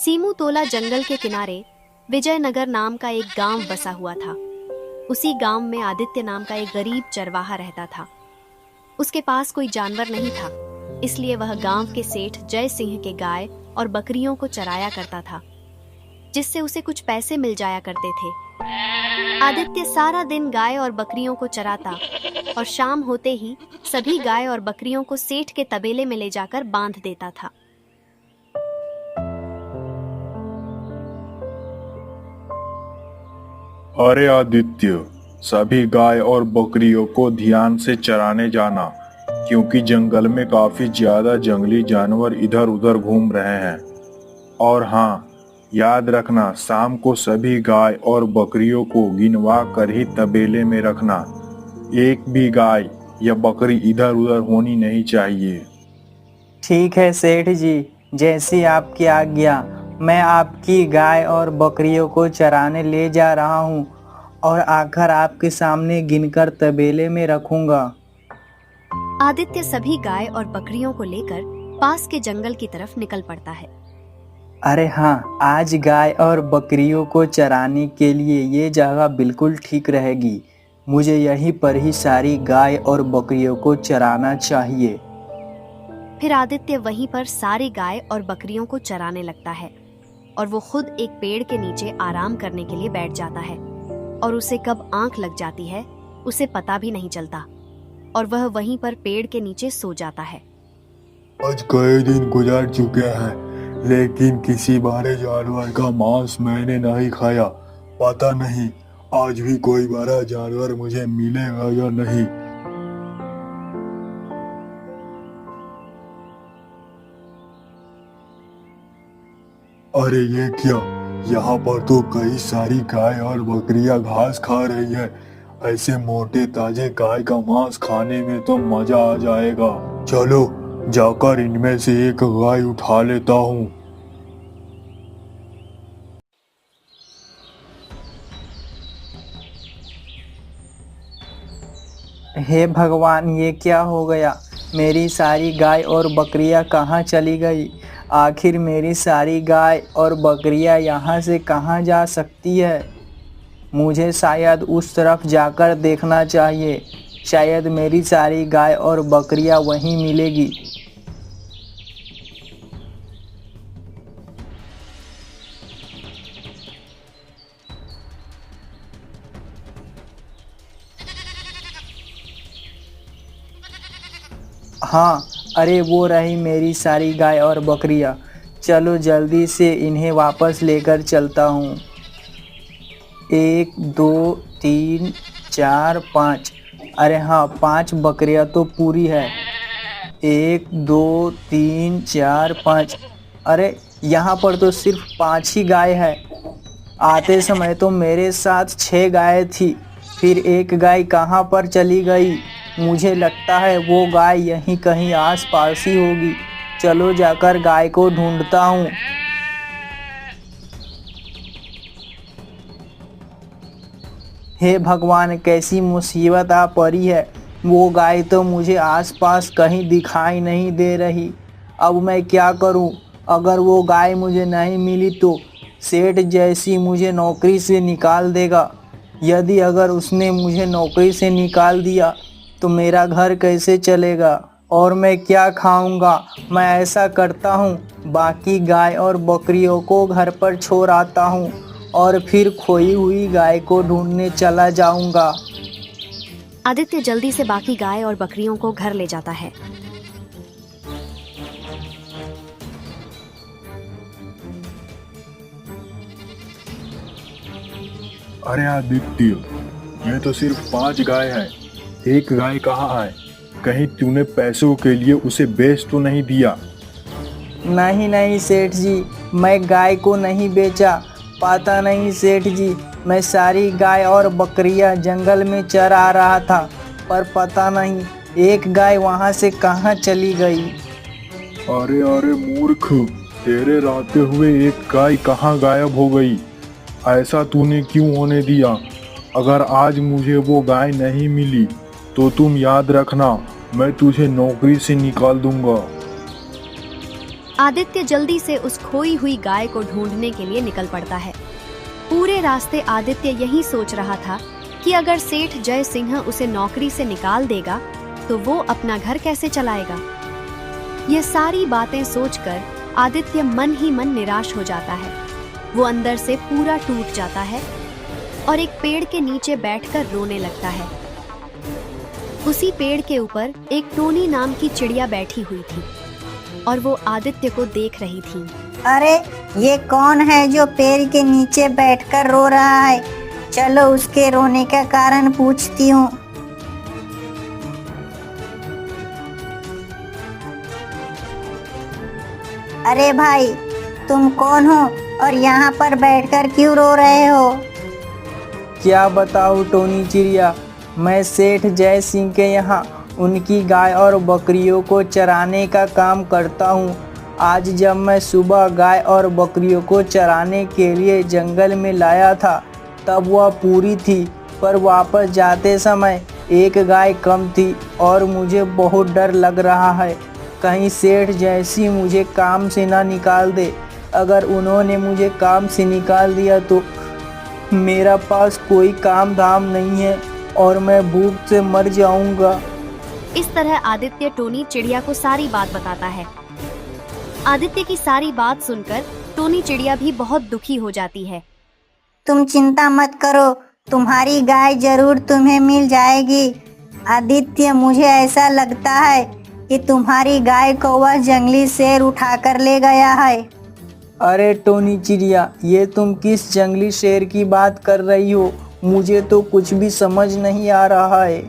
सीमूतोला जंगल के किनारे विजयनगर नाम का एक गांव बसा हुआ था। उसी गांव में आदित्य नाम का एक गरीब चरवाहा रहता था। उसके पास कोई जानवर नहीं था, इसलिए वह गांव के सेठ जय सिंह के गाय और बकरियों को चराया करता था, जिससे उसे कुछ पैसे मिल जाया करते थे। आदित्य सारा दिन गाय और बकरियों को चराता और शाम होते ही सभी गाय और बकरियों को सेठ के तबेले में ले जाकर बांध देता था। अरे आदित्य, सभी गाय और बकरियों को ध्यान से चराने जाना, क्योंकि जंगल में काफी ज्यादा जंगली जानवर इधर उधर घूम रहे हैं। और हाँ, याद रखना, शाम को सभी गाय और बकरियों को गिनवा कर ही तबेले में रखना। एक भी गाय या बकरी इधर उधर होनी नहीं चाहिए। ठीक है सेठ जी, जैसी आपकी आज्ञा। मैं आपकी गाय और बकरियों को चराने ले जा रहा हूँ और आकर आपके सामने गिनकर तबेले में रखूंगा। आदित्य सभी गाय और बकरियों को लेकर पास के जंगल की तरफ निकल पड़ता है। अरे हाँ, आज गाय और बकरियों को चराने के लिए ये जगह बिल्कुल ठीक रहेगी। मुझे यहीं पर ही सारी गाय और बकरियों को चराना चाहिए। फिर आदित्य वहीं पर सारी गाय और बकरियों को चराने लगता है और वो खुद एक पेड़ के नीचे आराम करने के लिए बैठ जाता है। और उसे कब आंख लग जाती है उसे पता भी नहीं चलता और वह वहीं पर पेड़ के नीचे सो जाता है। आज कई दिन गुजर चुके हैं, लेकिन किसी बड़े जानवर का मांस मैंने नहीं खाया। पता नहीं आज भी कोई बड़ा जानवर मुझे मिलेगा या नहीं। अरे ये क्या, यहाँ पर तो कई सारी गाय और बकरियां घास खा रही है। ऐसे मोटे ताजे गाय का मांस खाने में तो मजा आ जाएगा। चलो जाकर इनमें से एक गाय उठा लेता हूँ। हे भगवान, ये क्या हो गया? मेरी सारी गाय और बकरियां कहाँ चली गई? आखिर मेरी सारी गाय और बकरियां यहाँ से कहाँ जा सकती है? मुझे शायद उस तरफ जाकर देखना चाहिए। शायद मेरी सारी गाय और बकरियां वहीं मिलेगी। हाँ, अरे वो रही मेरी सारी गाय और बकरियां। चलो जल्दी से इन्हें वापस लेकर चलता हूँ। 1 2 3 4 5। अरे हाँ, 5 बकरियां तो पूरी है। 1 2 3 4 5। अरे यहाँ पर तो सिर्फ 5 ही गाय है। आते समय तो मेरे साथ 6 गाय थी, फिर एक गाय कहाँ पर चली गई? मुझे लगता है वो गाय यहीं कहीं आस-पास ही होगी। चलो जाकर गाय को ढूंढता हूँ। हे भगवान, कैसी मुसीबत आ पड़ी है। वो गाय तो मुझे आसपास कहीं दिखाई नहीं दे रही। अब मैं क्या करूं? अगर वो गाय मुझे नहीं मिली तो सेठ जैसी मुझे नौकरी से निकाल देगा। यदि अगर उसने मुझे नौकरी से निकाल दिया तो मेरा घर कैसे चलेगा और मैं क्या खाऊंगा? मैं ऐसा करता हूँ, बाकी गाय और बकरियों को घर पर छोड़ आता हूँ और फिर खोई हुई गाय को ढूंढने चला जाऊंगा। आदित्य जल्दी से बाकी गाय और बकरियों को घर ले जाता है। अरे आदित्य, ये तो सिर्फ 5 गाय है। एक गाय कहाँ है? कहीं तूने पैसों के लिए उसे बेच तो नहीं दिया? नहीं नहीं सेठ जी, मैं गाय को नहीं बेचा। पता नहीं सेठ जी, मैं सारी गाय और बकरियां जंगल में चरा रहा था, पर पता नहीं एक गाय वहां से कहां चली गई। अरे अरे मूर्ख, तेरे रहते हुए एक गाय कहाँ गायब हो गई? ऐसा तूने क्यों होने दिया? अगर आज मुझे वो गाय नहीं मिली तो तुम याद रखना, मैं तुझे नौकरी से निकाल दूंगा। आदित्य जल्दी से उस खोई हुई गाय को ढूंढने के लिए निकल पड़ता है। पूरे रास्ते आदित्य यही सोच रहा था कि अगर सेठ जय सिंह उसे नौकरी से निकाल देगा तो वो अपना घर कैसे चलाएगा। ये सारी बातें सोचकर आदित्य मन ही मन निराश हो जाता है। वो अंदर से पूरा टूट जाता है और एक पेड़ के नीचे बैठकर रोने लगता है। उसी पेड़ के ऊपर एक टोनी नाम की चिड़िया बैठी हुई थी और वो आदित्य को देख रही थी। अरे ये कौन है जो पेड़ के नीचे बैठकर रो रहा है? चलो उसके रोने का कारण पूछती हूँ। अरे भाई, तुम कौन हो और यहाँ पर बैठकर क्यों रो रहे हो? क्या बताऊँ टोनी चिड़िया, मैं सेठ जय सिंह के यहाँ उनकी गाय और बकरियों को चराने का काम करता हूँ। आज जब मैं सुबह गाय और बकरियों को चराने के लिए जंगल में लाया था तब वह पूरी थी, पर वापस जाते समय एक गाय कम थी और मुझे बहुत डर लग रहा है कहीं सेठ जैसी मुझे काम से ना निकाल दे। अगर उन्होंने मुझे काम से निकाल दिया तो मेरा पास कोई काम धाम नहीं है और मैं भूख से मर जाऊंगा। इस तरह आदित्य टोनी चिड़िया को सारी बात बताता है। आदित्य की सारी बात सुनकर टोनी चिड़िया भी बहुत दुखी हो जाती है। तुम चिंता मत करो, तुम्हारी गाय जरूर तुम्हें मिल जाएगी। आदित्य, मुझे ऐसा लगता है कि तुम्हारी गाय को वह जंगली शेर उठाकर ले गया है। अरे टोनी चिड़िया, ये तुम किस जंगली शेर की बात कर रही हो? मुझे तो कुछ भी समझ नहीं आ रहा है।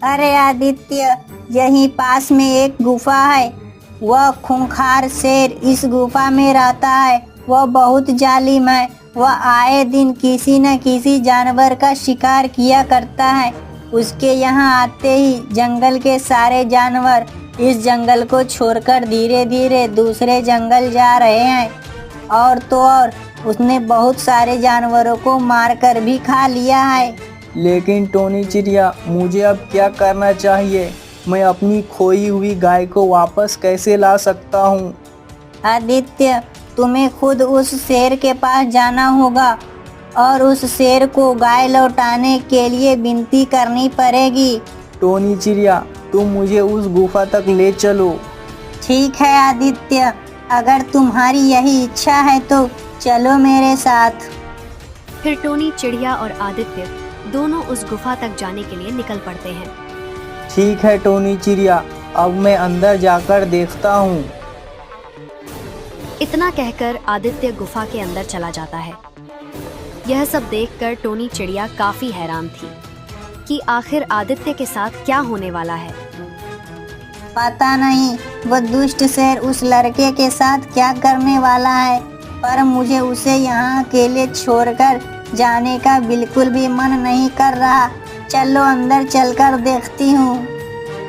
अरे आदित्य, यहीं पास में एक गुफा है। वह खूंखार शेर इस गुफा में रहता है। वह बहुत जालिम है। वह आए दिन किसी न किसी जानवर का शिकार किया करता है। उसके यहाँ आते ही जंगल के सारे जानवर इस जंगल को छोड़कर धीरे धीरे दूसरे जंगल जा रहे हैं। और तो और उसने बहुत सारे जानवरों को मारकर भी खा लिया है। लेकिन टोनी चिड़िया, मुझे अब क्या करना चाहिए? मैं अपनी खोई हुई गाय को वापस कैसे ला सकता हूँ? आदित्य, तुम्हें खुद उस शेर के पास जाना होगा और उस शेर को गाय लौटाने के लिए विनती करनी पड़ेगी। टोनी चिड़िया, तुम मुझे उस गुफा तक ले चलो। ठीक है आदित्य, अगर तुम्हारी यही इच्छा है तो चलो मेरे साथ। फिर टोनी चिड़िया और आदित्य दोनों उस गुफा तक जाने के लिए निकल पड़ते हैं। ठीक है टोनी चिड़िया, अब मैं अंदर जाकर देखता हूँ। इतना कहकर आदित्य गुफा के अंदर चला जाता है। यह सब देखकर टोनी चिड़िया काफी हैरान थी कि आखिर आदित्य के साथ क्या होने वाला है। पता नहीं वो दुष्ट शेर उस लड़के के साथ क्या करने वाला है, पर मुझे उसे यहाँ अकेले छोड़कर जाने का बिल्कुल भी मन नहीं कर रहा। चलो अंदर चलकर देखती हूँ।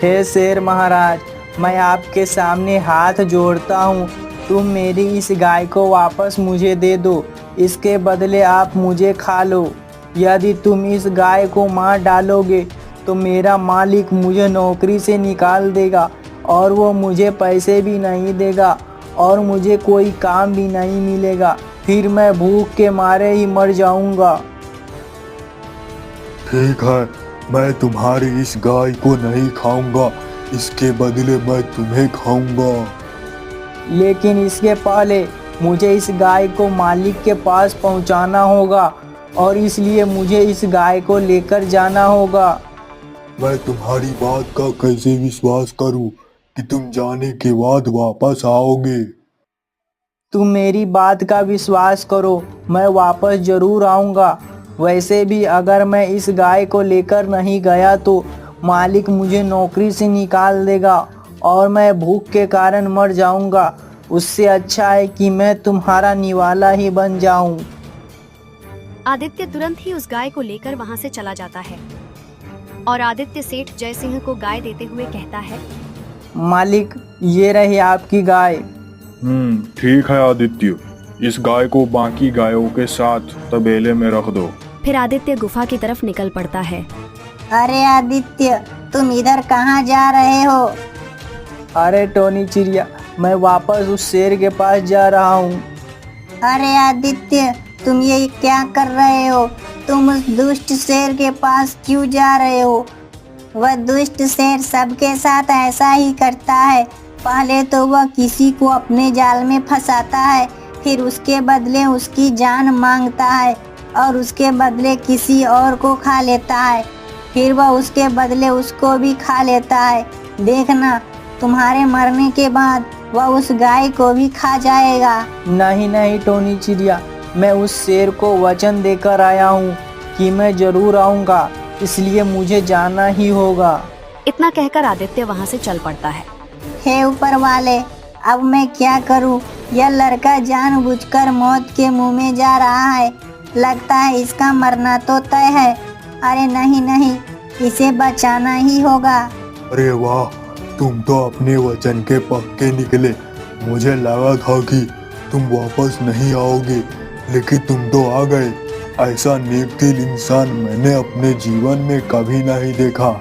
हे शेर महाराज, मैं आपके सामने हाथ जोड़ता हूँ। तुम मेरी इस गाय को वापस मुझे दे दो। इसके बदले आप मुझे खा लो। यदि तुम इस गाय को मार डालोगे तो मेरा मालिक मुझे नौकरी से निकाल देगा और वो मुझे पैसे भी नहीं देगा और मुझे कोई काम भी नहीं मिलेगा। फिर मैं भूख के मारे ही मर जाऊंगा। ठीक है, मैं तुम्हारी इस गाय को नहीं खाऊंगा, इसके बदले मैं तुम्हें खाऊंगा। लेकिन इसके पहले मुझे इस गाय को मालिक के पास पहुंचाना होगा और इसलिए मुझे इस गाय को लेकर जाना होगा। मैं तुम्हारी बात का कैसे विश्वास करूं कि तुम जाने के बाद वापस आओगे? तुम मेरी बात का विश्वास करो, मैं वापस जरूर आऊँगा। वैसे भी अगर मैं इस गाय को लेकर नहीं गया तो मालिक मुझे नौकरी से निकाल देगा और मैं भूख के कारण मर जाऊँगा। उससे अच्छा है कि मैं तुम्हारा निवाला ही बन जाऊं। आदित्य तुरंत ही उस गाय को लेकर वहां से चला जाता है और आदित्य सेठ जय सिंह को गाय देते हुए कहता है, मालिक, ये रही आपकी गाय। ठीक है आदित्य, इस गाय को बाकी गायों के साथ तबेले में रख दो। फिर आदित्य गुफा की तरफ निकल पड़ता है। अरे आदित्य, तुम इधर कहाँ जा रहे हो? अरे टोनी चिड़िया, मैं वापस उस शेर के पास जा रहा हूँ। अरे आदित्य, तुम ये क्या कर रहे हो? तुम उस दुष्ट शेर के पास क्यों जा रहे हो? वह दुष्ट शेर सबके साथ ऐसा ही करता है। पहले तो वह किसी को अपने जाल में फंसाता है, फिर उसके बदले उसकी जान मांगता है और उसके बदले किसी और को खा लेता है, फिर वह उसके बदले उसको भी खा लेता है। देखना, तुम्हारे मरने के बाद वह उस गाय को भी खा जाएगा। नहीं नहीं टोनी चिड़िया, मैं उस शेर को वचन देकर आया हूँ कि मैं जरूर आऊँगा, इसलिए मुझे जाना ही होगा। इतना कहकर आदित्य वहाँ से चल पड़ता है। हे ऊपर वाले, अब मैं क्या करूं? यह लड़का जानबूझकर मौत के मुंह में जा रहा है। लगता है इसका मरना तो तय है। अरे नहीं नहीं, इसे बचाना ही होगा। अरे वाह, तुम तो अपने वचन के पक्के निकले। मुझे लगा था कि तुम वापस नहीं आओगे, लेकिन तुम तो आ गए। ऐसा नेक दिल इंसान मैंने अपने जीवन में कभी नहीं देखा।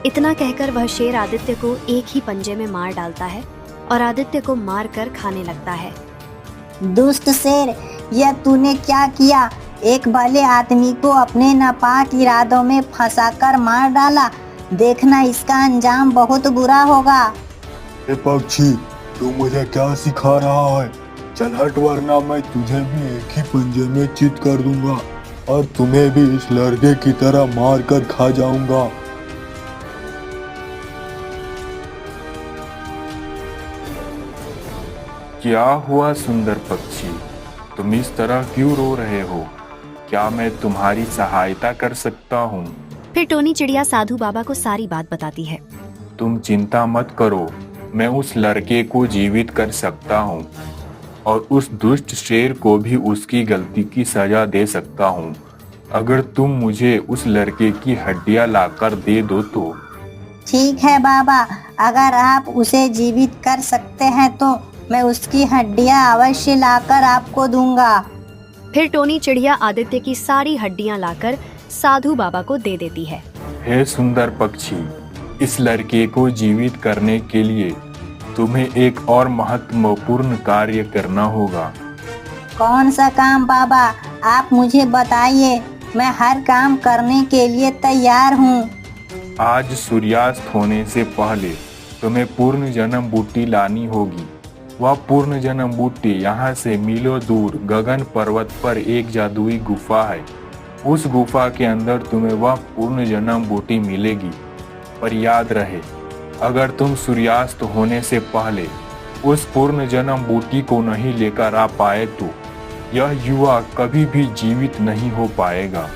इतना कहकर वह शेर आदित्य को एक ही पंजे में मार डालता है और आदित्य को मार कर खाने लगता है। दुष्ट शेर, यह तूने क्या किया? एक भले आदमी को अपने नापाक इरादों में फंसाकर मार डाला। देखना, इसका अंजाम बहुत बुरा होगा। ए पक्षी, तू मुझे क्या सिखा रहा है? चल हट, वरना मैं तुझे भी एक ही पंजे में चित कर दूंगा और तुम्हें भी इस लड़के की तरह मार कर खा जाऊंगा। क्या हुआ सुंदर पक्षी, तुम इस तरह क्यों रो रहे हो? क्या मैं तुम्हारी सहायता कर सकता हूँ? फिर टोनी चिड़िया साधु बाबा को सारी बात बताती है। तुम चिंता मत करो, मैं उस लड़के को जीवित कर सकता हूँ और उस दुष्ट शेर को भी उसकी गलती की सजा दे सकता हूँ, अगर तुम मुझे उस लड़के की हड्डियाँ लाकर दे दो तो। ठीक है बाबा, अगर आप उसे जीवित कर सकते हैं तो मैं उसकी हड्डियां अवश्य लाकर आपको दूंगा। फिर टोनी चिड़िया आदित्य की सारी हड्डियां लाकर साधु बाबा को दे देती है। हे सुंदर पक्षी, इस लड़के को जीवित करने के लिए तुम्हें एक और महत्वपूर्ण कार्य करना होगा। कौन सा काम बाबा? आप मुझे बताइए, मैं हर काम करने के लिए तैयार हूँ। आज सूर्यास्त होने से पहले तुम्हें पूर्ण जन्म बूटी लानी होगी। वह पूर्ण जन्म बूटी यहाँ से मीलों दूर गगन पर्वत पर एक जादुई गुफा है। उस गुफा के अंदर तुम्हें वह पूर्ण जन्म बूटी मिलेगी। पर याद रहे, अगर तुम सूर्यास्त होने से पहले उस पूर्ण जन्म बूटी को नहीं लेकर आ पाए तो यह युवा कभी भी जीवित नहीं हो पाएगा।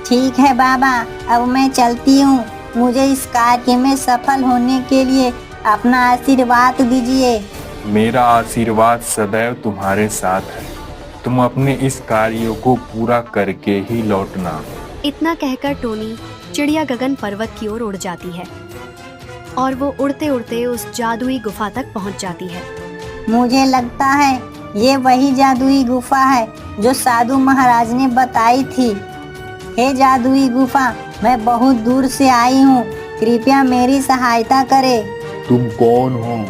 ठीक है बाबा, अब मैं चलती हूँ। मुझे इस कार्य में सफल होने के लिए अपना आशीर्वाद दीजिए। मेरा आशीर्वाद सदैव तुम्हारे साथ है। तुम अपने इस कार्य को पूरा करके ही लौटना। इतना कहकर टोनी चिड़िया गगन पर्वत की ओर उड़ जाती है और वो उड़ते उड़ते उस जादुई गुफा तक पहुंच जाती है। मुझे लगता है ये वही जादुई गुफा है जो साधु महाराज ने बताई थी। हे जादुई गुफा, मैं बहुत दूर से आई हूँ, कृपया मेरी सहायता करे। तुम कौन हो?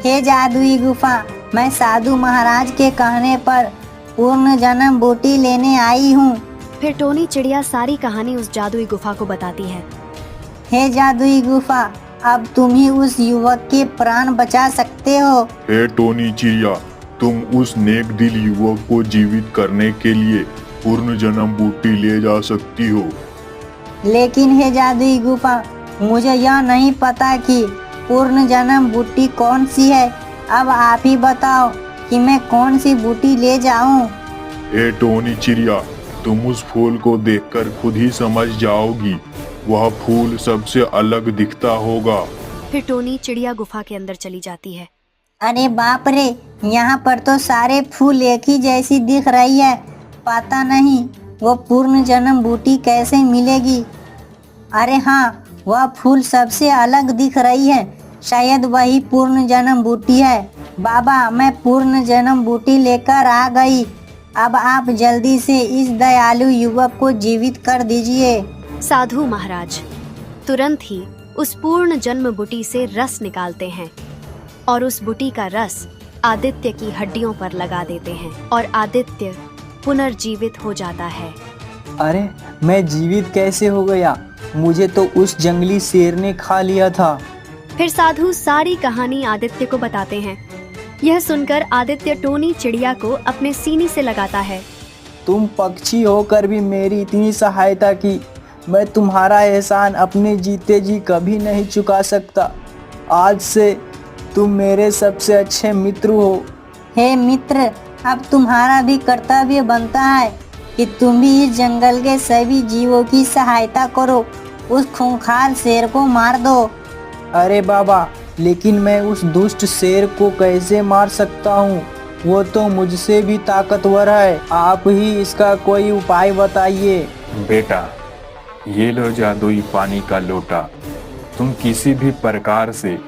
हे जादुई गुफा, मैं साधु महाराज के कहने पर पूर्ण जन्म बूटी लेने आई हूँ। फिर टोनी चिड़िया सारी कहानी उस जादुई गुफा को बताती है। हे जादुई गुफा, अब तुम ही उस युवक के प्राण बचा सकते हो। हे टोनी चिड़िया, तुम उस नेक दिल युवक को जीवित करने के लिए पूर्ण जन्म बूटी ले जा सकती हो। लेकिन हे जादुई गुफा, मुझे यह नहीं पता कि पूर्ण जन्म बूटी कौन सी है। अब आप ही बताओ कि मैं कौन सी बूटी ले जाऊं। हे टोनी चिड़िया, तुम उस फूल को देखकर खुद ही समझ जाओगी। वह फूल सबसे अलग दिखता होगा। फिर टोनी चिड़िया गुफा के अंदर चली जाती है। अरे बाप रे, यहाँ पर तो सारे फूल एक ही जैसी दिख रही है। पता नहीं वो पूर्ण जन्म बूटी कैसे मिलेगी। अरे हाँ, वह फूल सबसे अलग दिख रही है। शायद वही पूर्ण जन्म बूटी है। बाबा, मैं पूर्ण जन्म बूटी लेकर आ गई। अब आप जल्दी से इस दयालु युवक को जीवित कर दीजिए। साधु महाराज तुरंत ही उस पूर्ण जन्म बूटी से रस निकालते हैं और उस बूटी का रस आदित्य की हड्डियों पर लगा देते हैं और आदित्य पुनर्जीवित हो जाता है। अरे मैं जीवित कैसे हो गया? मुझे तो उस जंगली शेर ने खा लिया था। फिर साधु सारी कहानी आदित्य को बताते हैं। यह सुनकर आदित्य टोनी चिड़िया को अपने सीने से लगाता है। तुम पक्षी होकर भी मेरी इतनी सहायता की, मैं तुम्हारा एहसान अपने जीते जी कभी नहीं चुका सकता। आज से तुम मेरे सबसे अच्छे मित्र हो। हे मित्र, अब तुम्हारा भी कर्तव्य बनता है कि तुम भी इस जंगल के सभी जीवों की सहायता करो। उस खूंखार शेर को मार दो। अरे बाबा, लेकिन मैं उस दुष्ट शेर को कैसे मार सकता हूँ? वो तो मुझसे भी ताकतवर है। आप ही इसका कोई उपाय बताइए। बेटा, ये लो जादुई पानी का लोटा। तुम किसी भी प्रकार से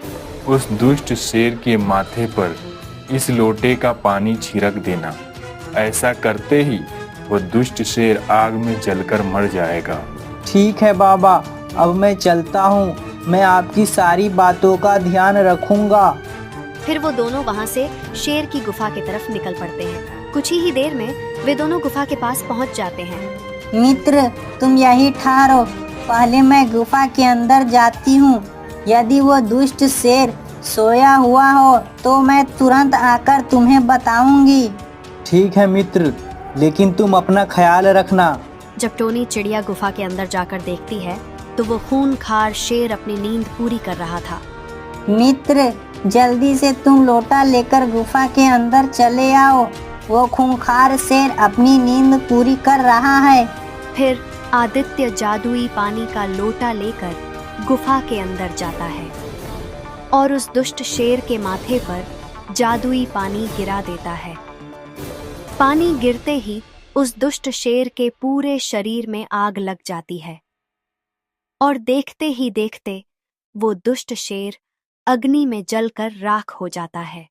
उस दुष्ट शेर के माथे पर इस लोटे का पानी छिड़क देना। ऐसा करते ही वो दुष्ट शेर आग में जलकर मर जाएगा। ठीक है बाबा, अब मैं चलता हूँ। मैं आपकी सारी बातों का ध्यान रखूंगा। फिर वो दोनों वहाँ से शेर की गुफा की तरफ निकल पड़ते हैं। कुछ ही देर में वे दोनों गुफा के पास पहुँच जाते हैं। मित्र, तुम यही ठहरो, पहले मैं गुफा के अंदर जाती हूँ। यदि वो दुष्ट शेर सोया हुआ हो तो मैं तुरंत आकर तुम्हें बताऊंगी। ठीक है मित्र, लेकिन तुम अपना ख्याल रखना। जब टोनी चिड़िया गुफा के अंदर जाकर देखती है तो वो खूंखार शेर अपनी नींद पूरी कर रहा था। मित्र, जल्दी से तुम लोटा लेकर गुफा के अंदर चले आओ। वो खूंखार शेर अपनी नींद पूरी कर रहा है। फिर आदित्य जादुई पानी का लोटा लेकर गुफा के अंदर जाता है और उस दुष्ट शेर के माथे पर जादुई पानी गिरा देता है। पानी गिरते ही उस दुष्ट शेर के पूरे शरीर में आग लग जाती है और देखते ही देखते वो दुष्ट शेर अग्नि में जलकर राख हो जाता है।